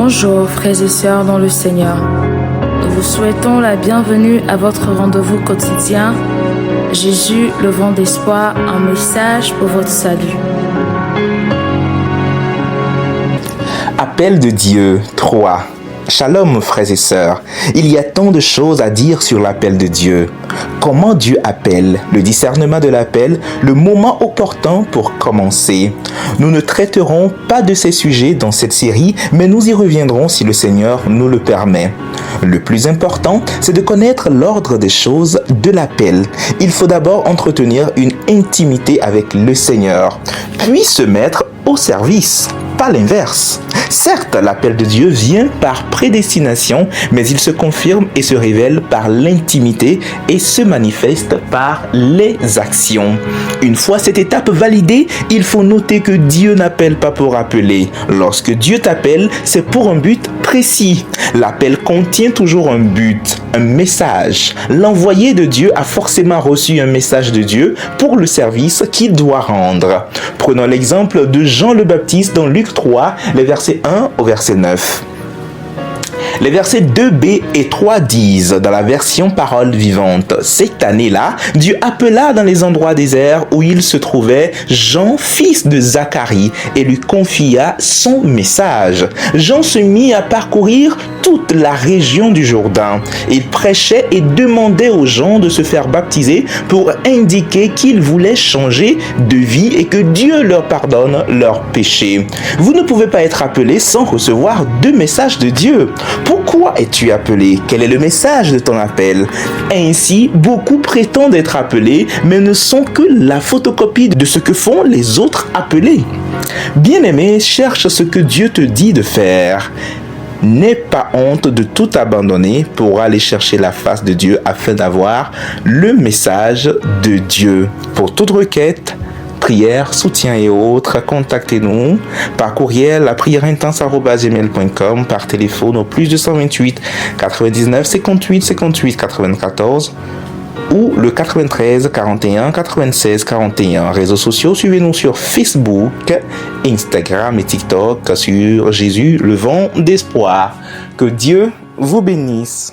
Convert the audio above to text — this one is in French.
Bonjour frères et sœurs dans le Seigneur. Nous vous souhaitons la bienvenue à votre rendez-vous quotidien. Jésus, le vent d'espoir, un message pour votre salut. Appel de Dieu 3. Shalom frères et sœurs, il y a tant de choses à dire sur l'appel de Dieu. Comment Dieu appelle, le discernement de l'appel, le moment opportun pour commencer. Nous ne traiterons pas de ces sujets dans cette série, mais nous y reviendrons si le Seigneur nous le permet. Le plus important, c'est de connaître l'ordre des choses de l'appel. Il faut d'abord entretenir une intimité avec le Seigneur, puis se mettre au service, pas l'inverse. Certes, l'appel de Dieu vient par prédestination, mais il se confirme et se révèle par l'intimité et se manifeste par les actions. Une fois cette étape validée, il faut noter que Dieu n'appelle pas pour appeler. Lorsque Dieu t'appelle, c'est pour un but précis. L'appel contient toujours un but, un message. L'envoyé de Dieu a forcément reçu un message de Dieu pour le service qu'il doit rendre. Prenons l'exemple de Jean le Baptiste dans Luc 3, les versets 1 au verset 9. Les versets 2b et 3 disent, dans la version parole vivante, cette année-là, Dieu appela dans les endroits déserts où il se trouvait Jean, fils de Zacharie, et lui confia son message. Jean se mit à parcourir toute la région du Jourdain. Il prêchait et demandait aux gens de se faire baptiser pour indiquer qu'ils voulaient changer de vie et que Dieu leur pardonne leurs péchés. Vous ne pouvez pas être appelé sans recevoir deux messages de Dieu. Pourquoi es-tu appelé? Quel est le message de ton appel? Ainsi, beaucoup prétendent être appelés, mais ne sont que la photocopie de ce que font les autres appelés. Bien-aimé, cherche ce que Dieu te dit de faire. N'aie pas honte de tout abandonner pour aller chercher la face de Dieu afin d'avoir le message de Dieu. Pour toute requête, prière, soutien et autres, contactez-nous par courriel à prièreintense@gmail.com, par téléphone au plus 228 99 58 58 94 ou le 93 41 96 41. Réseaux sociaux, suivez-nous sur Facebook, Instagram et TikTok sur Jésus, le vent d'espoir. Que Dieu vous bénisse.